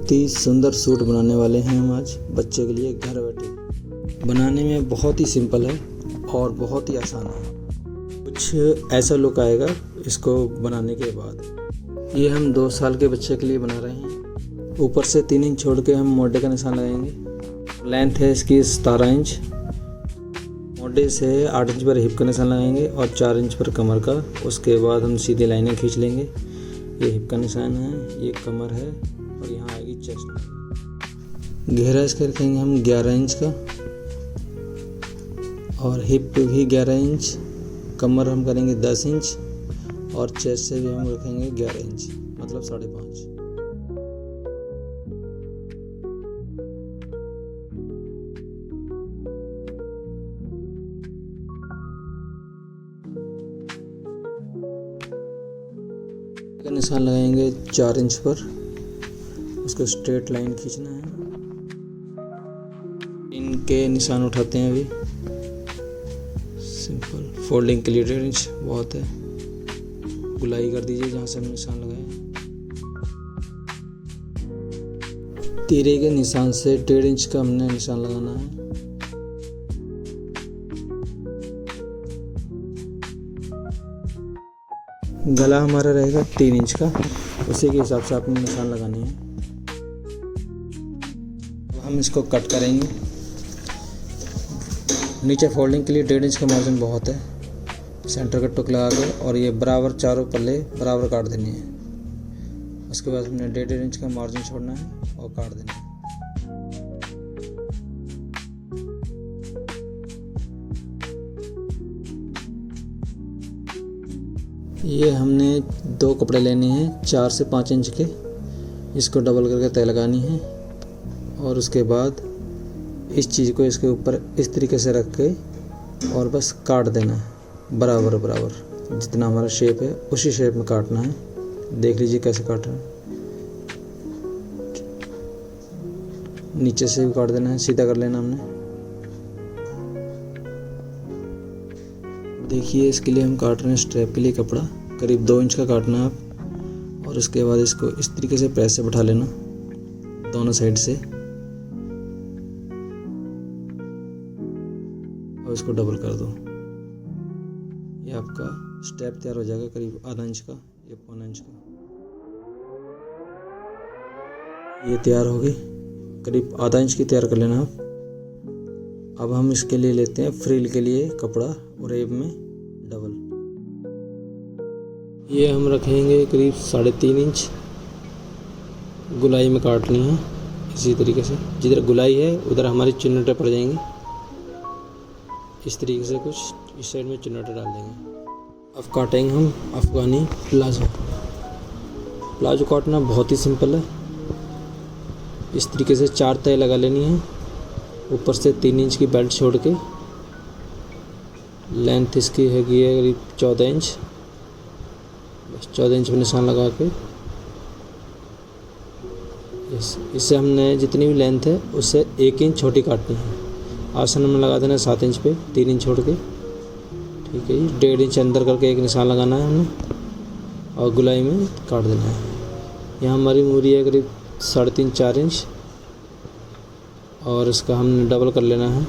बहुत ही सुंदर सूट बनाने वाले हैं हम आज बच्चे के लिए घर बैठे। बनाने में बहुत ही सिंपल है और बहुत ही आसान है। कुछ ऐसा लुक आएगा इसको बनाने के बाद। ये हम 2 साल के बच्चे के लिए बना रहे हैं। ऊपर से 3 इंच छोड़ के हम मोढे का निशान लगाएंगे। लेंथ है इसकी 17 इंच। मोढे से 8 इंच पर हिप का निशान लगाएंगे और 4 इंच पर कमर का। उसके बाद हम सीधी लाइनें खींच लेंगे। ये हिप का निशान है, ये कमर है और यहाँ आएगी चेस्ट। घेरा इसका रखेंगे हम 11 इंच का और हिप पे भी 11 इंच। कमर हम करेंगे 10 इंच और चेस्ट से भी हम रखेंगे 11 इंच, मतलब 5.5। का निशान लगाएंगे 4 इंच पर। उसको स्ट्रेट लाइन खींचना है। इनके निशान उठाते हैं अभी। सिंपल फोल्डिंग के लिए 1.5 इंच बहुत है। गुलाई कर दीजिए जहाँ से हम निशान लगाए। तीरे के निशान से 1.5 इंच का हमने निशान लगाना है। गला हमारा रहेगा 3 इंच का, उसी के हिसाब से आपने निशान लगाने हैं। हम इसको कट करेंगे। नीचे फोल्डिंग के लिए 1.5 इंच का मार्जिन बहुत है। सेंटर का टुक लगा के और ये बराबर चारों पल्ले बराबर काट देने हैं। उसके बाद हमने 1.5 इंच का मार्जिन छोड़ना है और काट देना है। ये हमने 2 कपड़े लेने हैं 4 से 5 इंच के। इसको डबल करके तय लगानी है और उसके बाद इस चीज़ को इसके ऊपर इस तरीके से रख के और बस काट देना है बराबर बराबर। जितना हमारा शेप है उसी शेप में काटना है। देख लीजिए कैसे काट रहे हैं। नीचे से भी काट देना है, सीधा कर लेना हमने। देखिए इसके लिए हम काट रहे हैं स्ट्रैप के लिए कपड़ा। करीब 2 इंच का काटना है आप। और उसके बाद इसको इस तरीके से प्रेस से बैठा लेना दोनों साइड से और इसको डबल कर दो। ये आपका स्टेप तैयार हो जाएगा करीब आधा इंच का या पौना इंच का। ये तैयार हो गई। करीब आधा इंच की तैयार कर लेना आप। अब हम इसके लिए लेते हैं फ्रिल के लिए कपड़ा और रेब में डबल। ये हम रखेंगे करीब 3.5 इंच। गुलाई में काटनी है इसी तरीके से। जिधर गुलाई है उधर हमारी चुन्नटें पड़ जाएंगी। इस तरीके से कुछ इस साइड में चुन्नटें डाल देंगे। अब काटेंगे हम अफगानी प्लाजो। प्लाजो काटना बहुत ही सिंपल है। इस तरीके से 4 तय लगा लेनी है। ऊपर से 3 इंच की बेल्ट छोड़ के। लेंथ इसकी है करीब 14 इंच। बस 14 इंच में निशान लगा के इससे हमने जितनी भी लेंथ है उससे 1 इंच छोटी काटनी है। आसन में लगा देना 7 इंच पे 3 इंच छोड़ के। ठीक है जी। 1.5 इंच अंदर करके एक निशान लगाना है हमने और गुलाई में काट देना है। यहाँ हमारी मूरी है करीब 3.5-4 इंच और इसका हमने डबल कर लेना है।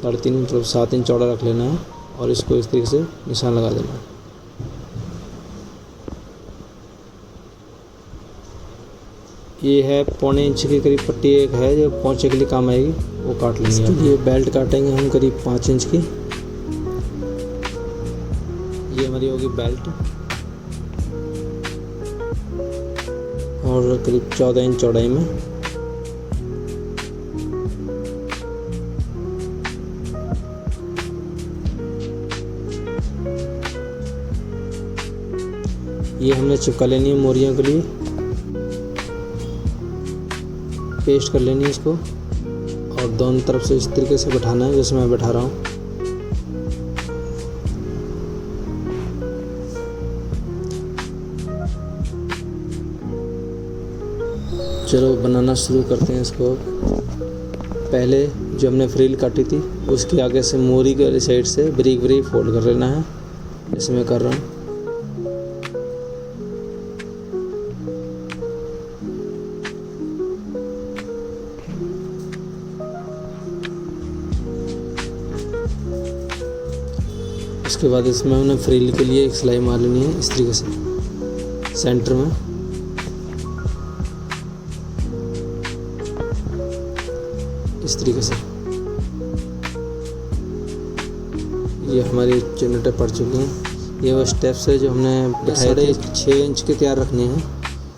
3.5 मतलब 7 इंच चौड़ा रख लेना है और इसको इस तरीके से निशान लगा देना है। ये है 1.25 इंच की करीब पट्टी एक है जो पोंचे के लिए काम आएगी, वो काट लेंगे। ये बेल्ट काटेंगे हम करीब 5 इंच की। ये हमारी होगी बेल्ट और करीब 14 इंच चौड़ाई में। ये हमने चिपका लेनी है मोरियों के लिए। पेस्ट कर लेनी है इसको और दोनों तरफ से इस तरीके से बैठाना है जैसे मैं बैठा रहा हूँ। चलो बनाना शुरू करते हैं इसको। पहले जो हमने फ्रिल काटी थी उसके आगे से मोरी के साइड से बारीक बारीक फोल्ड कर लेना है जैसे मैं कर रहा हूँ। उसके बाद इसमें हमने फ्रिल के लिए एक सिलाई मार लेनी है इस तरीके से सेंटर में। इस तरीके से ये हमारी चुन्नटें पड़ चुकी हैं। ये वो स्टेप्स है जो हमने बिठाए थे। 6 इंच के तैयार रखने हैं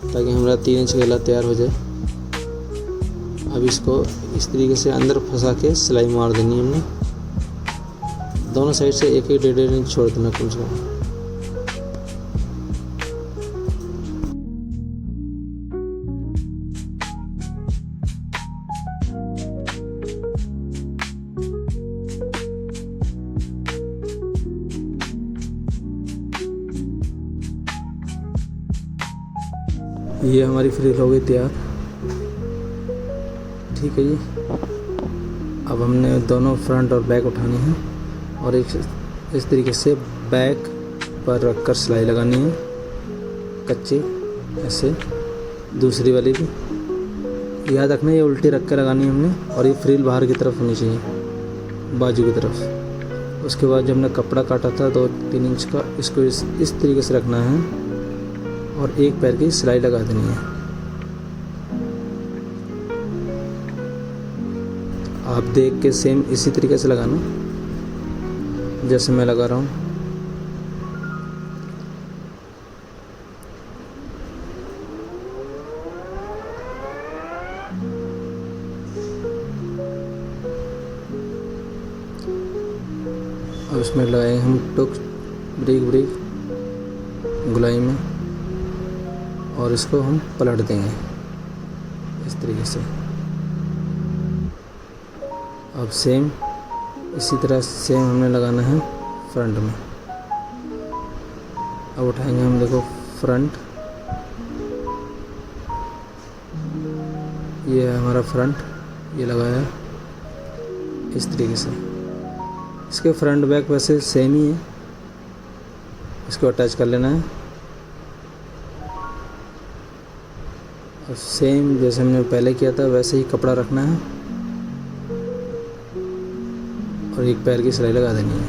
ताकि हमारा 3 इंच का गला तैयार हो जाए। अब इसको इस तरीके से अंदर फंसा के सिलाई मार देनी है हमने। दोनों साइड से 1-1.5 इंच छोड़ देना कम से कम। ये हमारी फ्रिल हो गई तैयार। ठीक है जी। अब हमने दोनों फ्रंट और बैक उठानी है और एक इस तरीके से बैक पर रखकर सिलाई लगानी है कच्ची, ऐसे। दूसरी वाली भी याद रखना ये उल्टी रख कर लगानी है हमने, और ये फ्रिल बाहर की तरफ होनी चाहिए, बाजू की तरफ। उसके बाद जो हमने कपड़ा काटा था 2-3 इंच का, इसको इस तरीके से रखना है और एक पैर की सिलाई लगा देनी है। आप देख के सेम इसी तरीके से लगाना जैसे मैं लगा रहा हूँ। और इसमें लगाएंगे हम टुक ब्रिक गुलाई में, और इसको हम पलट देंगे इस तरीके से। अब सेम इसी तरह सेम हमने लगाना है फ्रंट में। अब उठाएंगे हम, देखो फ्रंट, ये है हमारा फ्रंट, ये लगाया इस तरीके से। इसके फ्रंट बैक वैसे सेम ही है, इसको अटैच कर लेना है। और सेम जैसे हमने पहले किया था वैसे ही कपड़ा रखना है और एक पैर की सिलाई लगा देनी है।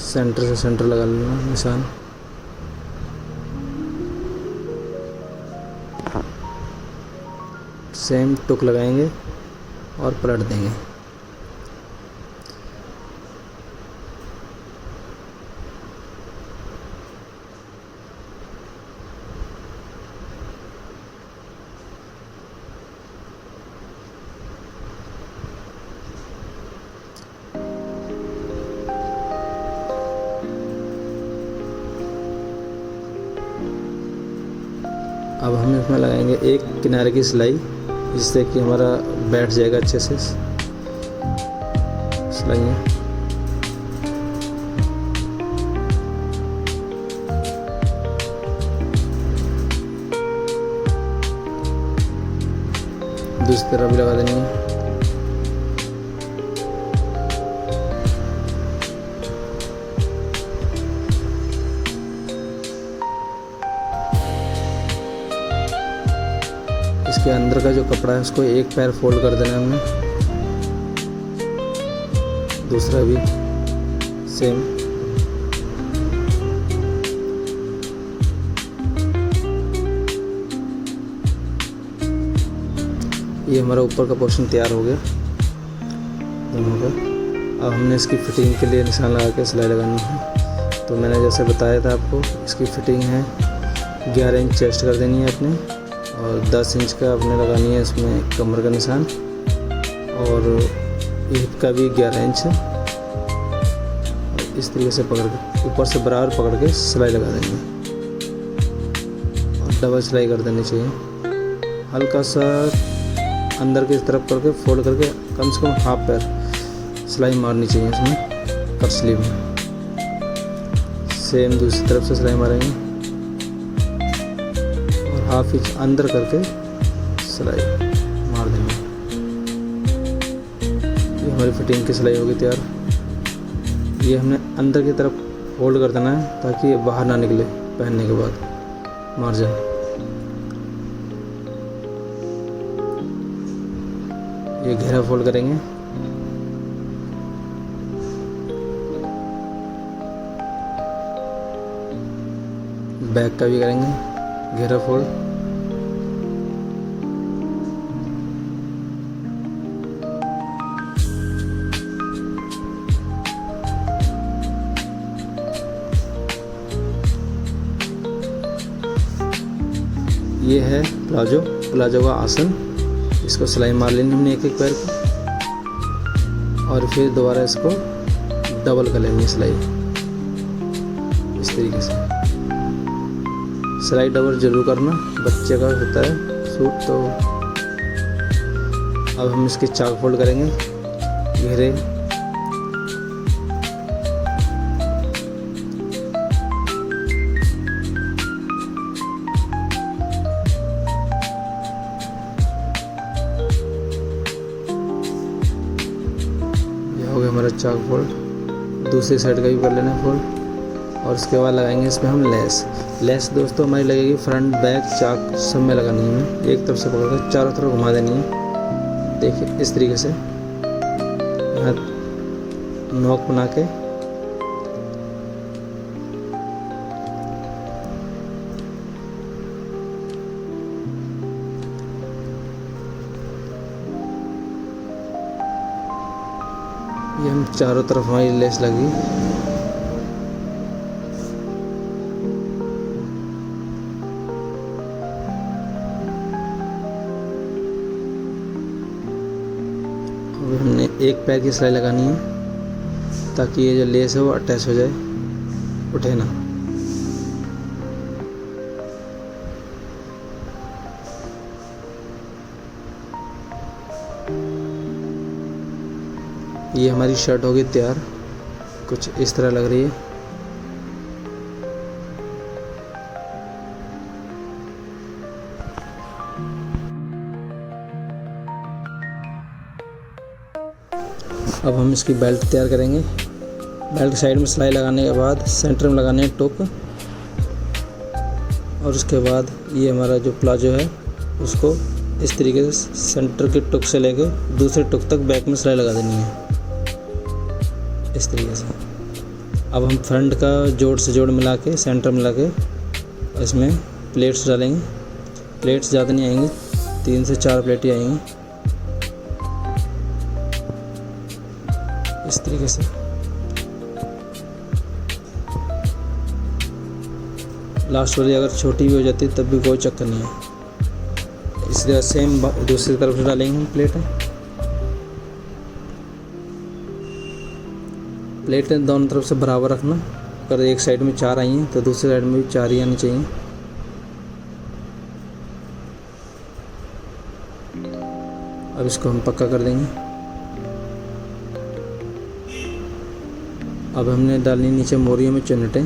सेंटर से सेंटर लगा लेना निशान। सेम टुक लगाएंगे और पलट देंगे। अब हम इसमें लगाएंगे एक किनारे की सिलाई, जिससे कि हमारा बैठ जाएगा अच्छे से सिलाइयाँ। दूसरी तरफ भी लगा देनी है। इसके अंदर का जो कपड़ा है उसको एक पैर फोल्ड कर देना है हमने, दूसरा भी सेम। ये हमारा ऊपर का पोर्शन तैयार हो गया दोनों का। अब हमने इसकी फिटिंग के लिए निशान लगा के सिलाई लगानी है। तो मैंने जैसे बताया था आपको, इसकी फिटिंग है 11 इंच चेस्ट कर देनी है अपने, और 10 इंच का अपने लगानी है इसमें कमर का निशान, और हिप का भी 11 इंच है। और इस तरीके से पकड़ के ऊपर से बराबर पकड़ के सिलाई लगा देनी है और डबल सिलाई कर देनी चाहिए। हल्का सा अंदर की तरफ करके फोल्ड करके कम से कम हाफ पैर सिलाई मारनी चाहिए इसमें कट स्लीव में। सेम दूसरी तरफ से सिलाई मारेंगे और हाफ इंच अंदर करके सिलाई मार देंगे। ये हमारी फिटिंग की सिलाई होगी तैयार। ये हमने अंदर की तरफ फोल्ड कर देना है ताकि ये बाहर ना निकले पहनने के बाद मार्जिन। ये घेरा फोल्ड करेंगे। बैक का भी करेंगे घेरा फोल्ड। ये है प्लाजो का आसन। इसको सिलाई मार लेनी हमने एक पैर को, और फिर दोबारा इसको डबल कर लेनी सिलाई। इस तरीके से सिलाई डबल जरूर करना, बच्चे का होता है सूट। तो अब हम इसके चाक फोल्ड करेंगे घेरे। हो गया हमारा चाक फोल्ड। दूसरी साइड का भी कर लेना फोल्ड, और उसके बाद लगाएंगे इसमें हम लेस दोस्तों हमारी लगेगी फ्रंट बैक चाक सब में लगानी है। एक तरफ से पकड़कर चारों तरफ घुमा देनी है। देखिए इस तरीके से यहाँ नॉक बना के ये हम चारों तरफ हमारी लेस लगी। अब हमने एक पैर की सिलाई लगानी है, ताकि ये जो लेस है वो अटैच हो जाए, उठे ना। ये हमारी शर्ट होगी तैयार, कुछ इस तरह लग रही है। अब हम इसकी बेल्ट तैयार करेंगे। बेल्ट साइड में सिलाई लगाने के बाद सेंटर में लगाने हैं टुक, और उसके बाद ये हमारा जो प्लाजो है उसको इस तरीके से सेंटर के टुक से लेके दूसरे टुक तक बैक में सिलाई लगा देनी है, इस तरीके से। अब हम फ्रंट का जोड़ से जोड़ मिला के सेंटर मिला के इसमें प्लेट्स डालेंगे। प्लेट्स ज़्यादा नहीं आएंगी, 3 से 4 प्लेट ही आएंगी, इस तरीके से। लास्ट वाली अगर छोटी भी हो जाती तब भी कोई चक्कर नहीं है। इसलिए सेम दूसरी तरफ से डालेंगे हम प्लेट दोनों तरफ से बराबर रखना। अगर एक साइड में 4 आई हैं तो दूसरी साइड में भी 4 ही आनी चाहिए। अब इसको हम पक्का कर देंगे। अब हमने डालनी नीचे मोरियों में चुन्नटें।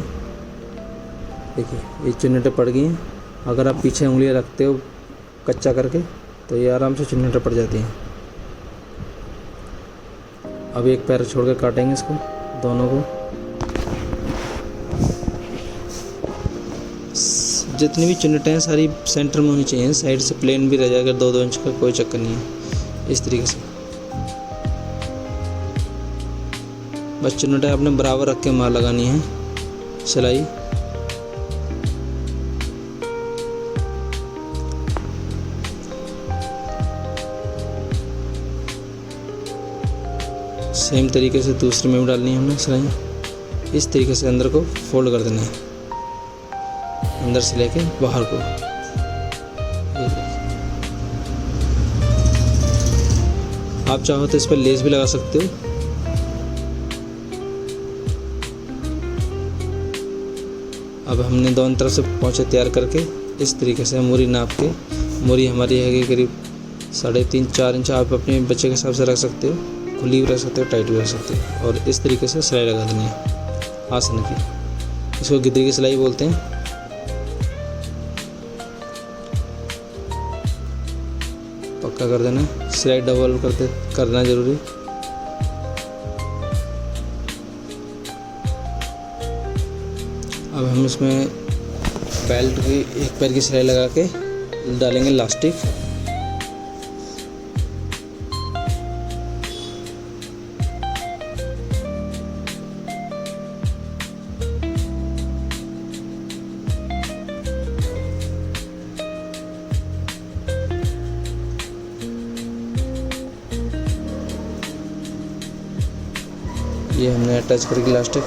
देखिए ये चुन्नटें पड़ गई हैं। अगर आप पीछे उंगलियां रखते हो कच्चा करके तो ये आराम से चुन्नटें पड़ जाती हैं। अब एक पैर छोड़ के काटेंगे इसको, दोनों को। जितनी भी चुन्नटें हैं सारी सेंटर में होनी चाहिए, साइड से प्लेन भी रह जाएगा 2-2 इंच का, कोई चक्कर नहीं है। इस तरीके से बस चुन्नटें आपने बराबर रख के मार लगानी है सिलाई। सेम तरीके से दूसरे में भी डालनी है हमने सिलाई। इस तरीके से अंदर को फोल्ड कर देना है, अंदर से लेके बाहर को। आप चाहो तो इस पर लेस भी लगा सकते हो। अब हमने दोनों तरफ से पोंछे तैयार करके इस तरीके से मूरी नाप के, मूरी हमारी है करीब 3.5-4 इंच। आप अपने बच्चे के हिसाब से रख सकते हो, खुली भी रख सकते हो, टाइट भी रख सकते हो। और इस तरीके से सिलाई लगा देनी है आसन की। इसको गिद्दी की सिलाई बोलते हैं। पक्का कर देना, सिलाई डबल करना जरूरी। अब हम इसमें बेल्ट की एक पैर की सिलाई लगा के डालेंगे लास्टिक। में अटैच करेगी इलास्टिक।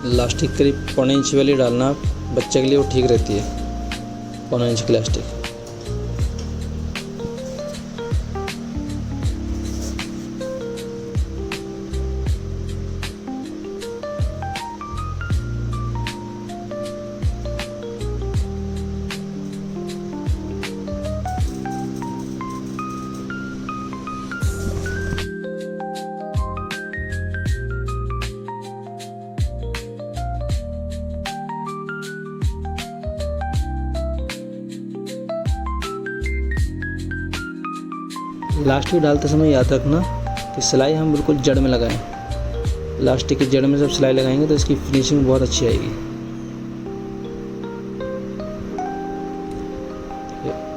इलास्टिक करीब 1.25 इंच वाली डालना बच्चे के लिए, वो ठीक रहती है। 1.25 इंच की इलास्टिक। इलास्टिक डालते समय याद रखना कि सिलाई हम बिल्कुल जड़ में लगाएं। इलास्टिक की जड़ में जब सिलाई लगाएंगे तो इसकी फिनिशिंग बहुत अच्छी आएगी।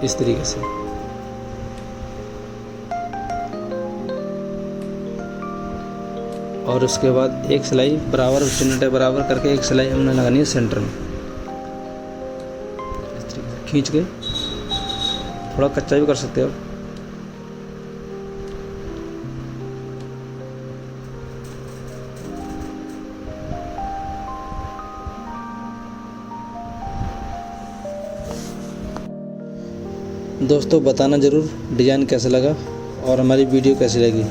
इस तरीके से। और उसके बाद एक सिलाई बराबर चुन्नटे बराबर करके एक सिलाई हमने लगानी है सेंटर में। इस तरीके से खींच के, थोड़ा कच्चा भी कर सकते हो। दोस्तों बताना ज़रूर डिज़ाइन कैसा लगा और हमारी वीडियो कैसी लगी।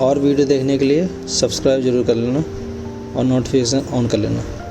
और वीडियो देखने के लिए सब्सक्राइब ज़रूर कर लेना और नोटिफिकेशन ऑन कर लेना।